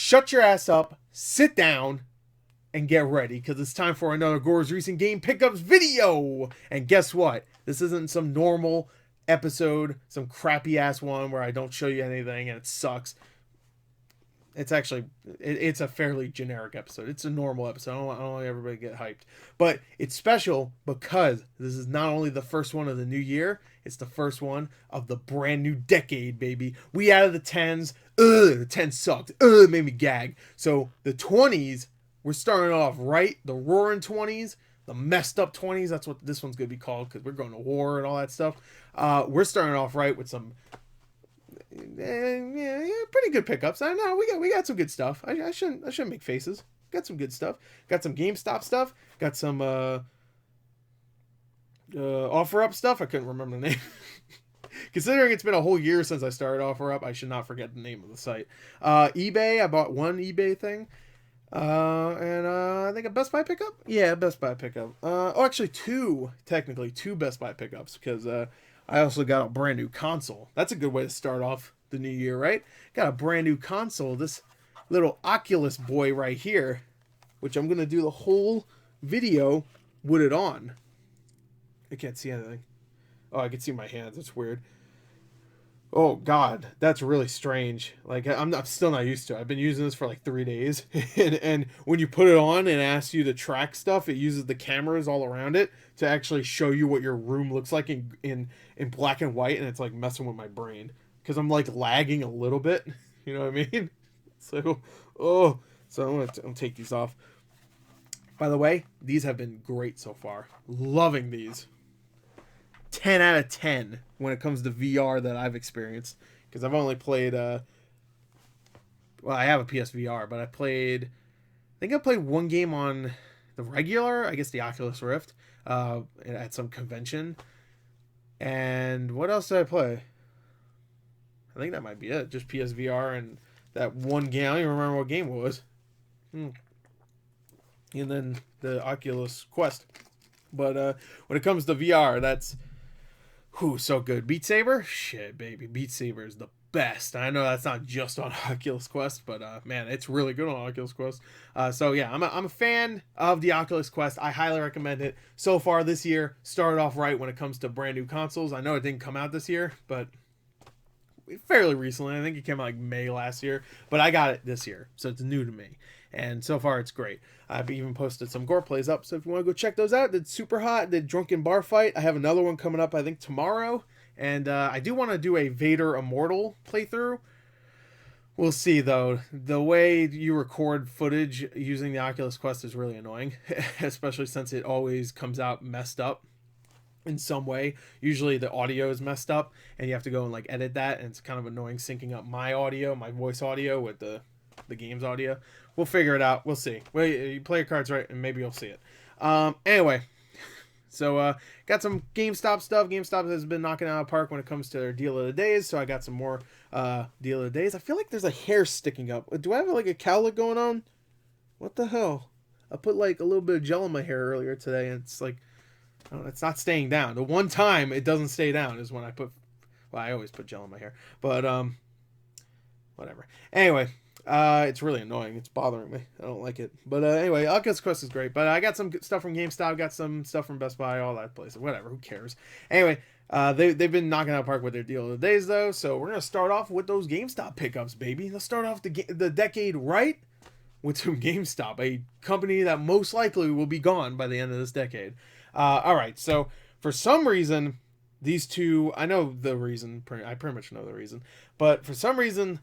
shut your ass up, sit down, and get ready, because it's time for another Gore's Recent Game Pickups video. And guess what? This isn't some normal episode, some crappy ass one where I don't show you anything and it sucks. It's actually, it's a fairly generic episode. It's a normal episode. I don't want everybody to get hyped. But it's special because this is not only the first one of the new year, it's the first one of the brand new decade, baby. We out of the 10s. The 10s sucked. It made me gag. So the 20s, we're starting off right. The roaring 20s, the messed up 20s. That's what this one's going to be called because we're going to war and all that stuff. We're starting off right with some pretty good pickups. I know we got some good stuff. I shouldn't make faces. Got some good stuff. Got some GameStop stuff. Got some offer up stuff. I couldn't remember the name. Considering it's been a whole year since I started offer up, I should not forget the name of the site. eBay. I bought one eBay thing. And I think a Best Buy pickup. Yeah, Best Buy pickup. Actually two Best Buy pickups because I also got a brand new console. That's a good way to start off the new year, right? Got a brand new console. This little Oculus boy right here, which I'm going to do the whole video with it on. I can't see anything. Oh, I can see my hands. It's weird. Oh, God. That's really strange. Like, I'm still not used to it. I've been using this for like 3 days. and when you put it on and asks you to track stuff, it uses the cameras all around it to actually show you what your room looks like in black and white. And it's like messing with my brain because I'm like lagging a little bit. You know what I mean? So I'm going to take these off. By the way, these have been great so far. Loving these. 10 out of 10 when it comes to VR that I've experienced, because I've only played I have a PSVR, but I think I played one game on the regular, I guess the Oculus Rift, at some convention. And what else did I play? I think that might be it, just PSVR and that one game. I don't even remember what game it was. And then the Oculus Quest. But when it comes to VR, that's so good. Beat Saber? Shit, baby. Beat Saber is the best. I know that's not just on Oculus Quest, but man, it's really good on Oculus Quest. So yeah, I'm a fan of the Oculus Quest. I highly recommend it. So far this year, started off right when it comes to brand new consoles. I know it didn't come out this year, but fairly recently. I think it came out like May last year, but I got it this year, so it's new to me. And so far, it's great. I've even posted some gore plays up, so if you want to go check those out, did Super Hot, did Drunken Bar Fight. I have another one coming up, I think, tomorrow. And I do want to do a Vader Immortal playthrough. We'll see, though. The way you record footage using the Oculus Quest is really annoying, especially since it always comes out messed up in some way. Usually the audio is messed up, and you have to go and like edit that, and it's kind of annoying syncing up my audio, my voice audio, with the game's audio. We'll figure it out. We'll see. Well, you play your cards right, and maybe you'll see it. Anyway, so got some GameStop stuff. GameStop has been knocking out of the park when it comes to their deal of the days, so I got some more deal of the days. I feel like there's a hair sticking up. Do I have like a cowlick going on? What the hell? I put like a little bit of gel in my hair earlier today, and it's like, I don't know, it's not staying down. The one time it doesn't stay down is when I put, well, I always put gel in my hair, but whatever. Anyway. It's really annoying. It's bothering me. I don't like it. But anyway, Oculus Quest is great. But I got some stuff from GameStop, got some stuff from Best Buy, all that place. Whatever, who cares? Anyway, they've been knocking out the park with their deal of the days, though. So we're going to start off with those GameStop pickups, baby. Let's start off the decade right with some GameStop, a company that most likely will be gone by the end of this decade. All right, so for some reason, these two, I know the reason. I pretty much know the reason. But for some reason,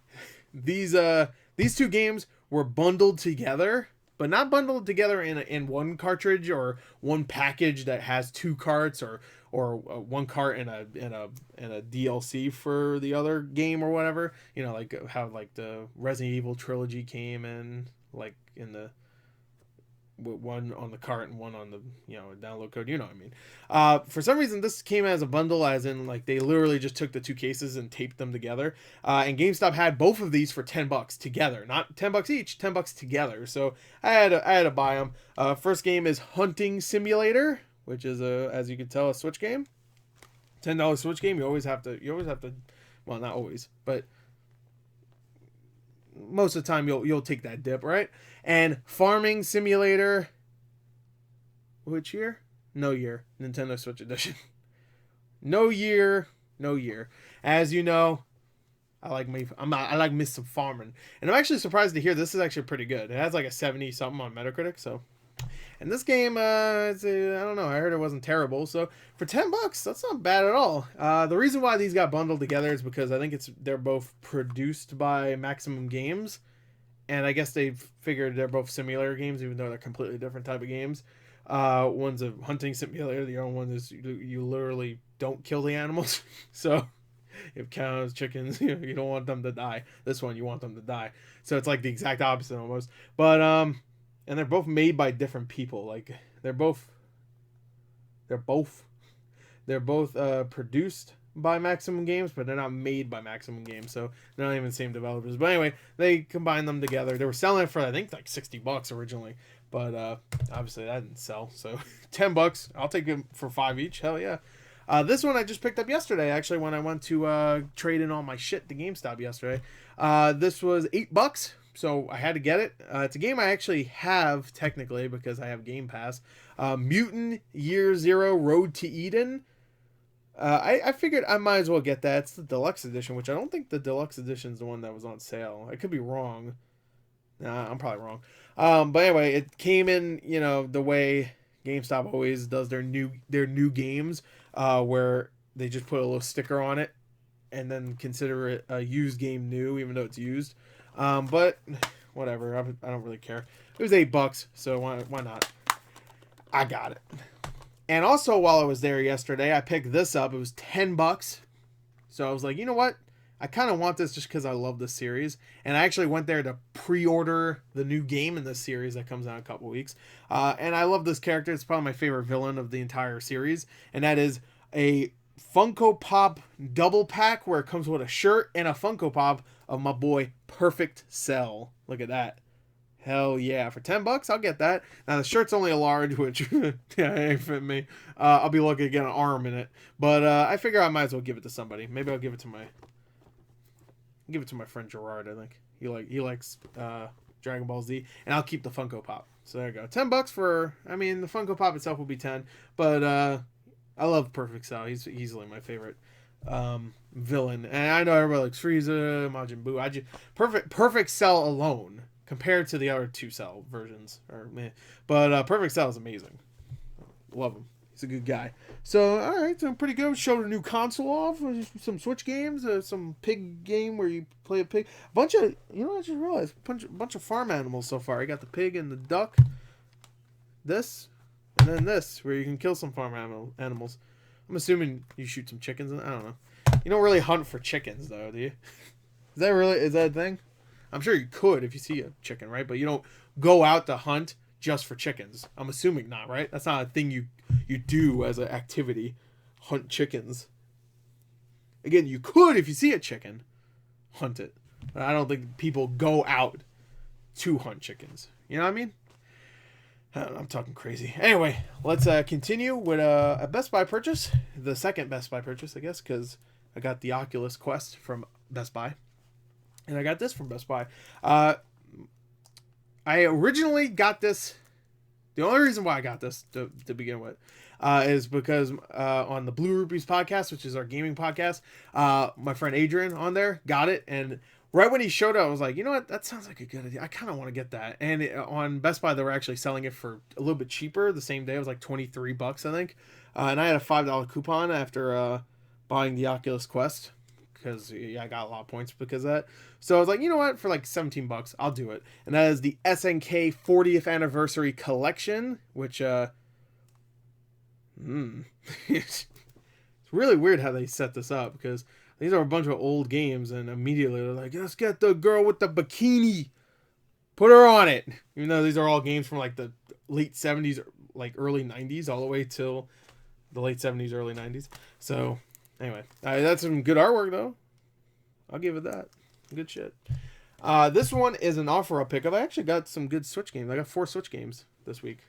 these two games were bundled together, but not bundled together in one cartridge or one package that has two carts or one cart and a DLC for the other game or whatever. You know, like how like the Resident Evil trilogy came in, like in the one on the cart and one on the download code. You know what I mean? For some reason, this came as a bundle, as in like they literally just took the two cases and taped them together. And GameStop had both of these for $10 together, not $10 each, $10 together. So I had to buy them. First game is Hunting Simulator, which is as you can tell, a Switch game. $10 Switch game. You always have to. Well, not always, but most of the time you'll take that dip, right? And Farming Simulator, which year? No year. Nintendo Switch Edition. No year. As you know, I like me some farming, and I'm actually surprised to hear this is actually pretty good. It has like a 70 something on Metacritic, so. And this game, I don't know. I heard it wasn't terrible. So for $10, that's not bad at all. The reason why these got bundled together is because I think they're both produced by Maximum Games, and I guess they figured they're both simulator games, even though they're completely different type of games. One's a hunting simulator. The other one is you literally don't kill the animals. So you have cows, chickens. You don't want them to die. This one you want them to die. So it's like the exact opposite almost. But and they're both made by different people. Like they're both produced by Maximum Games, but they're not made by Maximum Games, so they're not even the same developers. But anyway, they combined them together. They were selling it for I think like $60 originally, but obviously that didn't sell. So $10, I'll take it for 5 each. Hell yeah. This one I just picked up yesterday, actually, when I went to trade in all my shit to GameStop yesterday. This was $8. So I had to get it. It's a game I actually have technically because I have Game Pass. Mutant Year Zero Road to Eden. I figured I might as well get that. It's the deluxe edition, which I don't think the deluxe edition is the one that was on sale. I could be wrong. Nah, I'm probably wrong. But anyway, it came in, the way GameStop always does their new games, where they just put a little sticker on it and then consider it a used game new, even though it's used. But whatever, I don't really care. It was $8, so why not? I got it. And also, while I was there yesterday, I picked this up. It was $10, so I was like, you know what? I kind of want this just because I love this series. And I actually went there to pre-order the new game in this series that comes out in a couple weeks. And I love this character. It's probably my favorite villain of the entire series, and that is a Funko Pop double pack where it comes with a shirt and a Funko Pop of my boy Perfect Cell. Look at that. Hell yeah. For $10, I'll get that. Now the shirt's only a large, which yeah, ain't fit me. I'll be lucky to get an arm in it. But I figure I might as well give it to somebody. Maybe I'll give it to my friend Gerard, I think. He likes Dragon Ball Z, and I'll keep the Funko Pop. So there you go. $10 for, the Funko Pop itself will be 10, but I love Perfect Cell. He's easily my favorite villain. And I know everybody likes Frieza, Majin Buu. Perfect Cell alone compared to the other two Cell versions but Perfect Cell is amazing. Love him. He's a good guy. So, all right, so pretty good. Showed a new console off, some Switch games, some pig game where you play a pig. A bunch of, I just realized, a bunch of farm animals so far. You got the pig and the duck. This, and then this, where you can kill some farm animals. I'm assuming you shoot some chickens. I don't know. You don't really hunt for chickens, though, do you? Is that a thing? I'm sure you could if you see a chicken, right? But you don't go out to hunt just for chickens. I'm assuming not, right? That's not a thing you do as an activity. Hunt chickens. Again, you could if you see a chicken, hunt it. But I don't think people go out to hunt chickens. You know what I mean? I don't know, I'm talking crazy. Anyway, let's continue with a Best Buy purchase. The second Best Buy purchase, I guess, because I got the Oculus Quest from Best Buy. And I got this from Best Buy. I originally got this. The only reason why I got this to begin with is because on the Blue Rupees podcast, which is our gaming podcast, my friend Adrian on there got it. And right when he showed up, I was like, you know what? That sounds like a good idea. I kind of want to get that. And on Best Buy, they were actually selling it for a little bit cheaper the same day. It was like $23, I think. And I had a $5 coupon after buying the Oculus Quest, because I got a lot of points because of that. So I was like, you know what, for like $17, I'll do it. And that is the SNK 40th Anniversary Collection, which it's really weird how they set this up, because these are a bunch of old games, and immediately they're like, let's get the girl with the bikini, put her on it. Even though these are all games from like the late 70s, like early 90s, all the way till the late 70s, early 90s. So anyway, that's some good artwork, though. I'll give it that. Good shit. This one is an offer-up pickup. I actually got some good Switch games. I got 4 Switch games this week.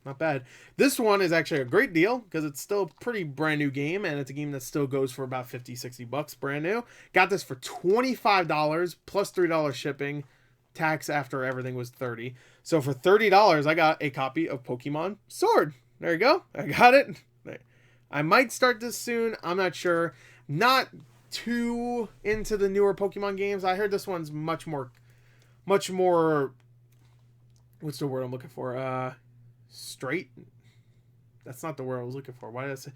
Not bad. This one is actually a great deal because it's still a pretty brand new game, and it's a game that still goes for about $50-$60 brand new. Got this for $25 plus $3 shipping. tax after everything was $30. So for $30, I got a copy of Pokemon Sword. There you go. I got it. I might start this soon. I'm not sure. Not too into the newer Pokemon games. I heard this one's much more, what's the word I'm looking for? Straight? That's not the word I was looking for. Why did I say?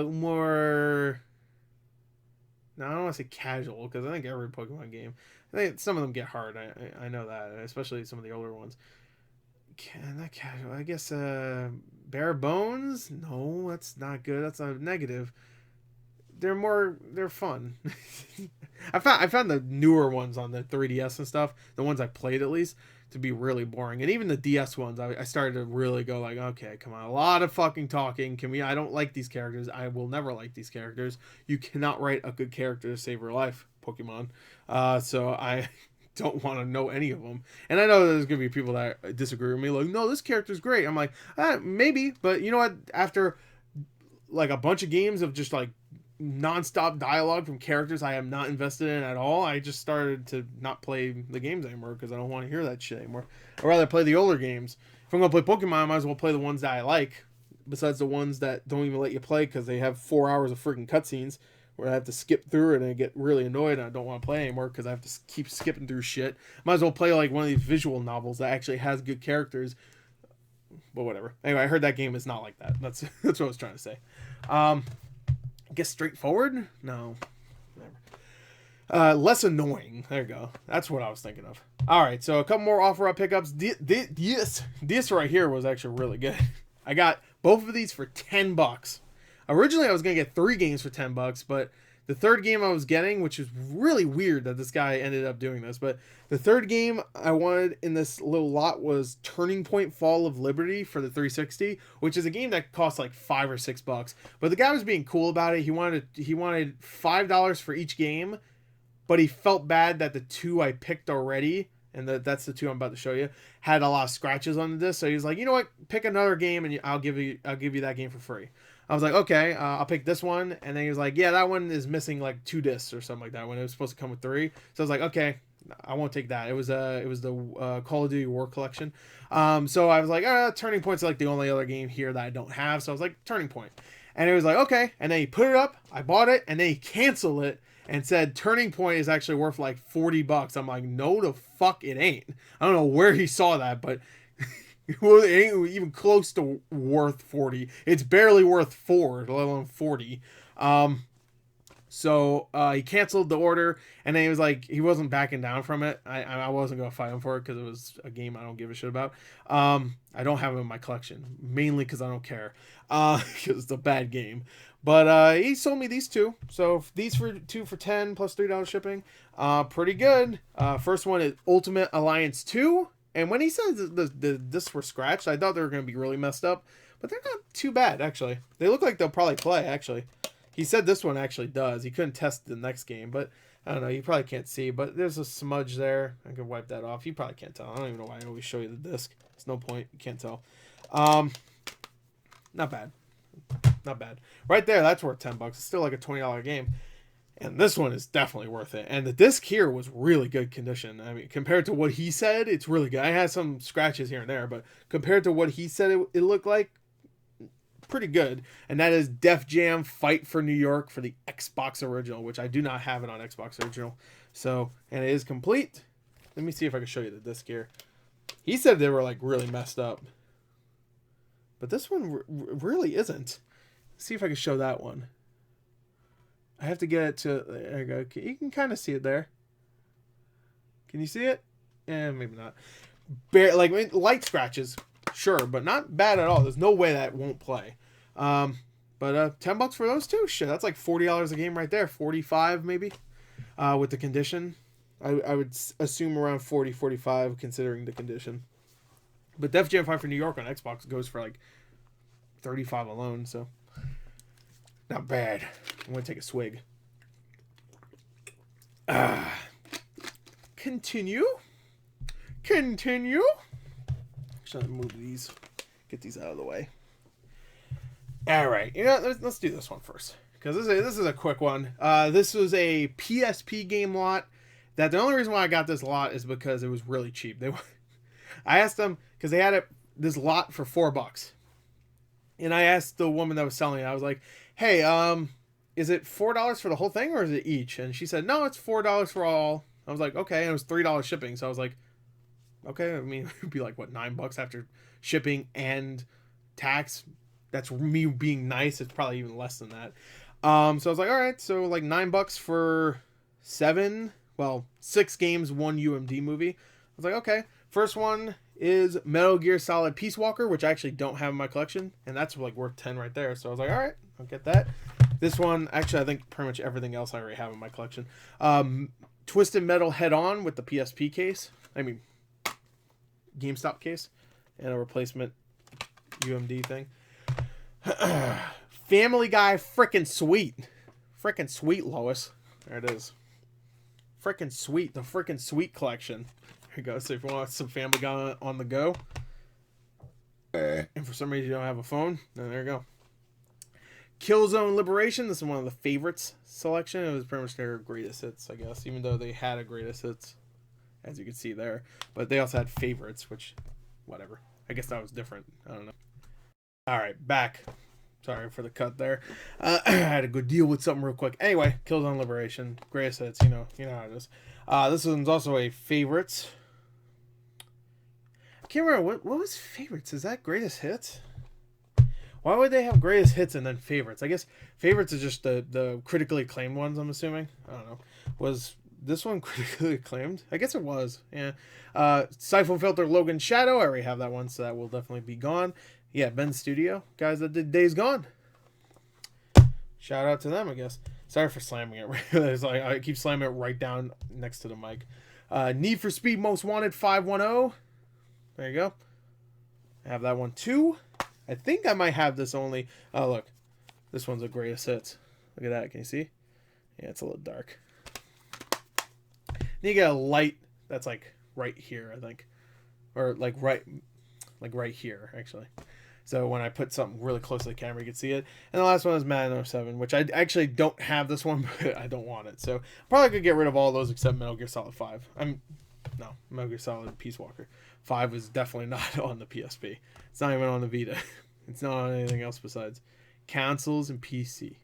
More... No, I don't want to say casual, because I think every Pokemon game, I think some of them get hard. I know that, especially some of the older ones. Not casual. I guess bare bones? No, that's not good. That's a negative. They're fun. I found the newer ones on the 3DS and stuff, the ones I played at least, to be really boring. And even the DS ones, I started to really go like, okay, come on, a lot of fucking talking. I don't like these characters. I will never like these characters. You cannot write a good character to save your life, Pokemon. So I don't want to know any of them. And I know there's going to be people that disagree with me, like, no, this character's great. I'm like, maybe, but you know what? After like a bunch of games of just like non-stop dialogue from characters I am not invested in at all, I just started to not play the games anymore because I don't want to hear that shit anymore. I'd rather play the older games. If I'm going to play Pokemon, I might as well play the ones that I like, besides the ones that don't even let you play because they have 4 hours of freaking cutscenes where I have to skip through it and I get really annoyed and I don't want to play anymore because I have to keep skipping through shit. Might as well play like one of these visual novels that actually has good characters. But whatever. Anyway, I heard that game is not like that. That's what I was trying to say. I guess straightforward? No. Less annoying. There you go. That's what I was thinking of. Alright, so a couple more offer-up pickups. This right here was actually really good. I got both of these for $10. Originally, I was going to get 3 games for $10, but the third game I was getting, which is really weird that this guy ended up doing this, but the third game I wanted in this little lot was Turning Point Fall of Liberty for the 360, which is a game that costs like $5 or $6. But the guy was being cool about it. He wanted $5 for each game, but he felt bad that the 2 I picked already, and that's the 2 I'm about to show you, had a lot of scratches on the disc. So he's like, you know what, pick another game and I'll give you that game for free. I was like, okay, I'll pick this one. And then he was like, yeah, that one is missing like 2 discs or something like that when it was supposed to come with 3. So I was like, okay, I won't take that. It was the Call of Duty War Collection. So I was like, Turning Point's like the only other game here that I don't have. So I was like, Turning Point. And it was like, okay. And then he put it up, I bought it, and then he canceled it and said Turning Point is actually worth like $40. I'm like, no, the fuck it ain't. I don't know where he saw that, but well, it ain't even close to worth 40. It's barely worth 4, let alone 40. So he canceled the order, and then he was like, he wasn't backing down from it. I wasn't gonna fight him for it because it was a game I don't give a shit about. I don't have it in my collection, mainly because I don't care, because it's a bad game. But he sold me these 2. So these for 2 for $10 plus $3 shipping. Pretty good. First one is Ultimate Alliance 2. And when he said the discs were scratched, I thought they were going to be really messed up. But they're not too bad, actually. They look like they'll probably play, actually. He said this one actually does. He couldn't test the next game, but I don't know. You probably can't see, but there's a smudge there. I can wipe that off. You probably can't tell. I don't even know why I always show you the disc. There's no point. You can't tell. Not bad. Not bad. Right there, that's worth $10. It's still like a $20 game. And this one is definitely worth it. And the disc here was really good condition. I mean, compared to what he said, it's really good. I had some scratches here and there, but compared to what he said it looked like, pretty good. And that is Def Jam Fight for New York for the Xbox Original, which I do not have it on Xbox Original. So, and it is complete. Let me see if I can show you the disc here. He said they were like really messed up. But this one really isn't. Let's see if I can show that one. I have to get it to, there you go. You can kind of see it there. Can you see it? Maybe not. Like light scratches, sure, but not bad at all. There's no way that won't play. But $10 for those 2? Shit, that's like $40 a game right there. 45 maybe, with the condition. I would assume around 40, 45 considering the condition. But Def Jam Fight for New York on Xbox goes for like 35 alone, so not bad. I'm gonna take a swig. Continue. Actually, move these. Get these out of the way. All right, you know, let's do this one first because this is a quick one. This was a PSP game lot that the only reason why I got this lot is because it was really cheap. I asked them because they had this lot for $4, and I asked the woman that was selling it. I was like, "Hey, is it $4 for the whole thing or is it each?" And she said, "No, it's $4 for all." I was like, "Okay," and it was $3 shipping. So I was like, "Okay." I mean, it would be like what, $9 after shipping and tax. That's me being nice. It's probably even less than that. So I was like, all right, so like $9 for 6 games, 1 UMD movie. I was like, okay. First one is Metal Gear Solid Peace Walker, which I actually don't have in my collection, and that's like worth 10 right there. So I was like, all right, I'll get that. This one, actually, I think pretty much everything else I already have in my collection. Twisted Metal Head On with the PSP case. I mean, GameStop case, and a replacement UMD thing. Family Guy, frickin' sweet. Frickin' sweet, Lois. There it is. Frickin' sweet. The frickin' sweet collection. Here you go. So if you want some Family Guy on the go, and for some reason you don't have a phone, then there you go. Killzone Liberation. This is one of the favorites selection. It was pretty much their greatest hits, I guess, even though they had a greatest hits, as you can see there. But they also had favorites, which, whatever. I guess that was different. I don't know. All right, back. Sorry for the cut there. I had to go deal with something real quick. Anyway, Killzone Liberation, greatest hits. You know how it is. This one's also a favorites. I can't remember what was favorites. Is that greatest hits? Why would they have greatest hits and then favorites? I guess favorites is just the critically acclaimed ones. I'm assuming. I don't know. Was this one critically acclaimed? I guess it was. Yeah. Siphon Filter Logan Shadow. I already have that one, so that will definitely be gone. Yeah, Ben's Studio. Guys that did Days Gone. Shout out to them, I guess. Sorry for slamming it. It's like I keep slamming it right down next to the mic. Need for Speed Most Wanted 510. There you go. I have that one too. I think I might have this only. Oh, look. This one's the greatest hits. Look at that. Can you see? Yeah, it's a little dark. Then you get a light that's like right here, I think. Or like right here, actually. So when I put something really close to the camera, you can see it. And the last one is Madden 07, which I actually don't have this one, but I don't want it. So probably could get rid of all those except Metal Gear Solid 5. No, Metal Gear Solid Peace Walker. 5 is definitely not on the PSP. It's not even on the Vita. It's not on anything else besides consoles and PC.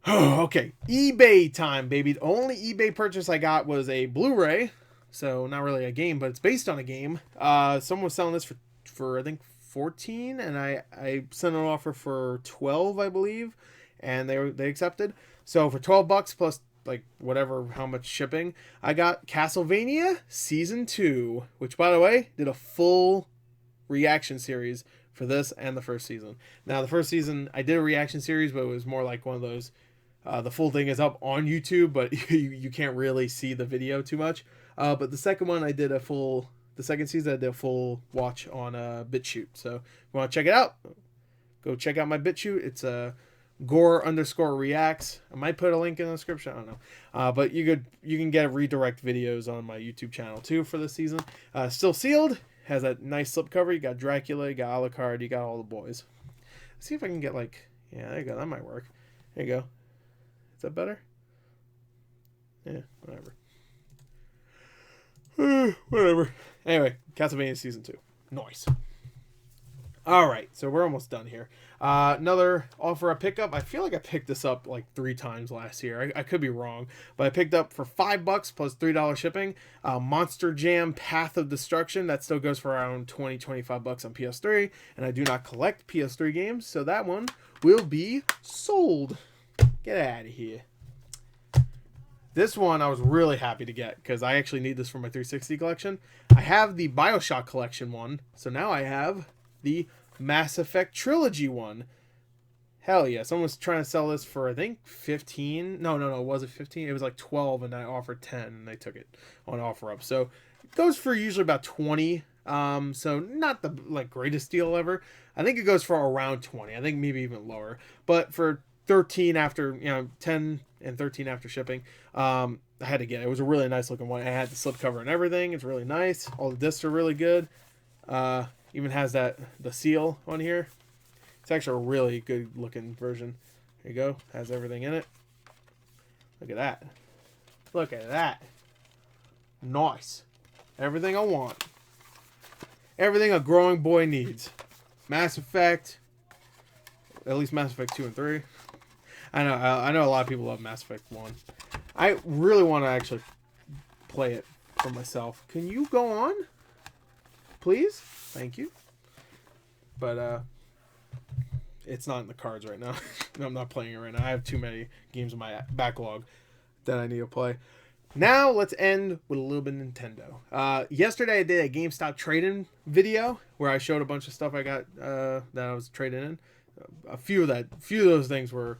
Oh, okay. eBay time, baby. The only eBay purchase I got was a Blu-ray. So not really a game, but it's based on a game. Someone was selling this for I think 14, and I sent an offer for 12, I believe, and they accepted. So for $12 plus like whatever how much shipping, I got Castlevania Season 2, which by the way did a full reaction series for this and the first season. Now the first season I did a reaction series, but it was more like one of those. The full thing is up on YouTube, but you can't really see the video too much. But the second one the second season I did a full watch on BitChute. So if you want to check it out, go check out my BitChute. It's Gore_reacts. I might put a link in the description. I don't know. But you can get redirect videos on my YouTube channel too for this season. Still sealed. Has that nice slipcover. You got Dracula, you got Alucard, you got all the boys. Let's see if I can get like, yeah, there you go. That might work. There you go. Is that better? Yeah, whatever. Whatever. Anyway, Castlevania Season 2. Nice. Alright, so we're almost done here. Another offer I pick up. I feel like I picked this up like 3 times last year. I could be wrong, but I picked up for $5 plus $3 shipping. Monster Jam Path of Destruction. That still goes for around $20-25 on PS3, and I do not collect PS3 games, so that one will be sold. Get out of here. This one I was really happy to get because I actually need this for my 360 collection. I have the BioShock collection one, so now I have the Mass Effect Trilogy one. Hell yeah. Someone was trying to sell this for, I think, 15. No. Was it 15? It was like 12, and I offered 10, and they took it on offer up. So it goes for usually about 20. So not the like greatest deal ever. I think it goes for around 20. I think maybe even lower. But for 13 after, 10 and 13 after shipping, I had to get it. It was a really nice looking one. It had the slipcover and everything. It's really nice. All the discs are really good. Even has the seal on here. It's actually a really good looking version. There you go. Has everything in it. Look at that. Look at that. Nice. Everything I want. Everything a growing boy needs. Mass Effect. At least Mass Effect 2 and 3. I know a lot of people love Mass Effect 1. I really want to actually play it for myself. Can you go on? Please? Thank you. But, it's not in the cards right now. I'm not playing it right now. I have too many games in my backlog that I need to play. Now, let's end with a little bit of Nintendo. Yesterday, I did a GameStop trade-in video where I showed a bunch of stuff I got that I was trading in. A few of those things were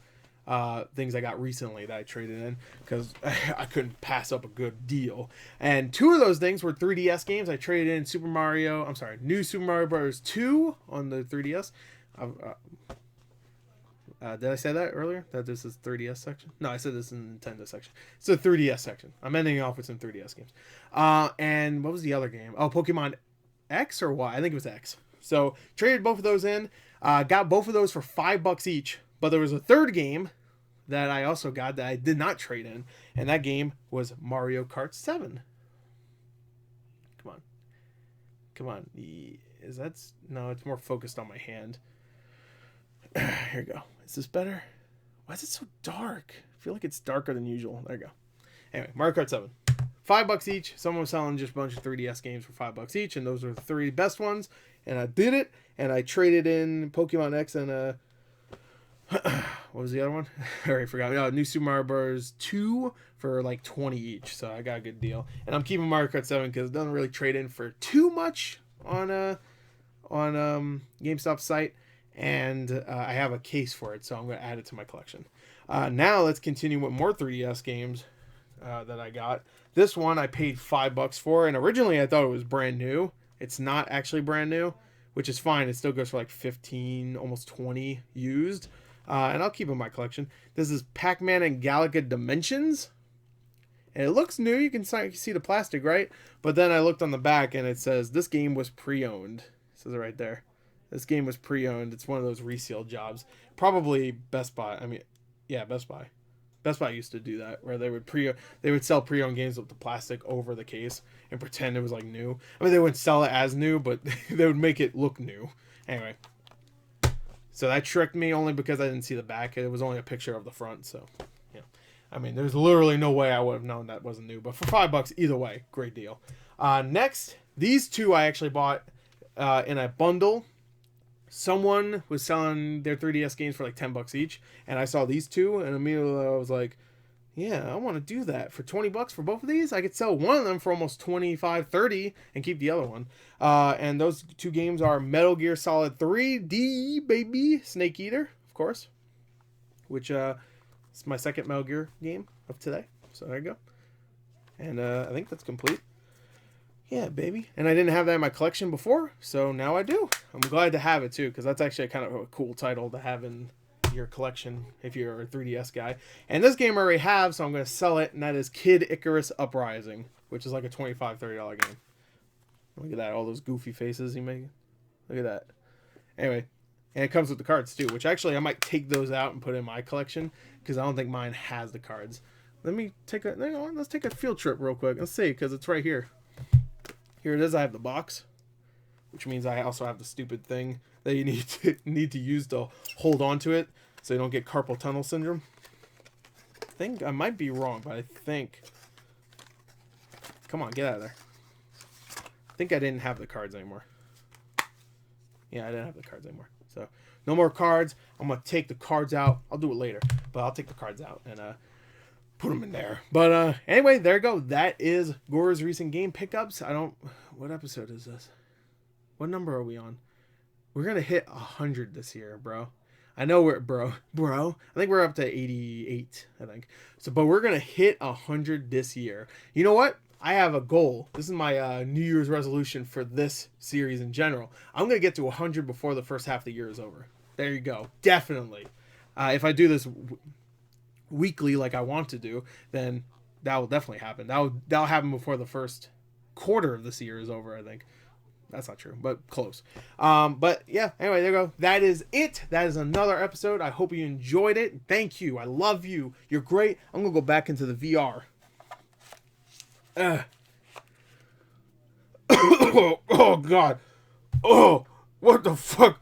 things I got recently that I traded in because I couldn't pass up a good deal. And two of those things were 3DS games. I traded in New Super Mario Bros. 2 on the 3DS. Did I say that earlier? That this is 3DS section? No, I said this in the Nintendo section. It's the 3DS section. I'm ending off with some 3DS games. And what was the other game? Oh, Pokemon X or Y? I think it was X. So traded both of those in. Got both of those for $5 each. But there was a third game that I also got that I did not trade in. And that game was Mario Kart 7. Come on. No, it's more focused on my hand. Here we go. Is this better? Why is it so dark? I feel like it's darker than usual. There you go. Anyway, Mario Kart 7. $5 each. Someone was selling just a bunch of 3DS games for $5 each, and those were the three best ones. And I did it, and I traded in Pokemon X and what was the other one? I already forgot. New Super Mario Bros. 2 for like 20 each, so I got a good deal. And I'm keeping Mario Kart 7 because it doesn't really trade in for too much on GameStop site. And I have a case for it, so I'm going to add it to my collection. Now let's continue with more 3DS games that I got. This one I paid $5 for, and originally I thought it was brand new. It's not actually brand new, which is fine. It still goes for like 15, almost 20 used. And I'll keep it in my collection. This is Pac-Man and Galaga Dimensions. And it looks new. You can see the plastic, right? But then I looked on the back, and it says this game was pre-owned. It says it right there. This game was pre-owned. It's one of those resale jobs. Probably Best Buy. Best Buy. Best Buy used to do that, where they would sell pre-owned games with the plastic over the case and pretend it was like new. I mean, they wouldn't sell it as new, but they would make it look new. Anyway, so that tricked me only because I didn't see the back. It was only a picture of the front, so yeah. I mean, there's literally no way I would have known that wasn't new. But for $5, either way, great deal. Next, these two I actually bought in a bundle. Someone was selling their 3DS games for like $10 each, and I saw these two, and immediately I was like, yeah, I want to do that. For $20 for both of these, I could sell one of them for almost $25, $30 and keep the other one. And those two games are Metal Gear Solid 3D, baby, Snake Eater, of course, which is my second Metal Gear game of today. So there you go. And I think that's complete. Yeah, baby. And I didn't have that in my collection before, so now I do. I'm glad to have it, too, because that's actually kind of a cool title to have in your collection if you're a 3DS guy. And this game I already have, so I'm going to sell it, and that is Kid Icarus Uprising, which is like a $25, $30 game. Look at that, all those goofy faces he made. Look at that. Anyway, and it comes with the cards, too, which actually I might take those out and put in my collection, because I don't think mine has the cards. Let's take a field trip real quick. Let's see, because it's right here. Here it is. I have the box, which means I also have the stupid thing that you need to use to hold on to it so you don't get carpal tunnel syndrome. I think I might be wrong, but I think... Come on, get out of there. I think I didn't have the cards anymore. Yeah, I didn't have the cards anymore. So, no more cards. I'm going to take the cards out. I'll do it later, but I'll take the cards out and put them in there. But anyway, there you go. That is Gore's recent game pickups. What episode is this? What number are we on? We're gonna hit 100 this year, bro. I know we're bro. I think we're up to 88. I think so, but we're gonna hit 100 this year. You know what? I have a goal. This is my New Year's resolution for this series in general. I'm gonna get to 100 before the first half of the year is over. There you go. Definitely. If I do this weekly like I want to do, then that will definitely happen. That'll happen before the first quarter of this year is over, I think. That's not true, but close. But yeah, anyway, there you go. That is it. That is another episode. I hope you enjoyed it. Thank you. I love you. You're great. I'm gonna go back into the VR. Oh God. Oh, what the fuck?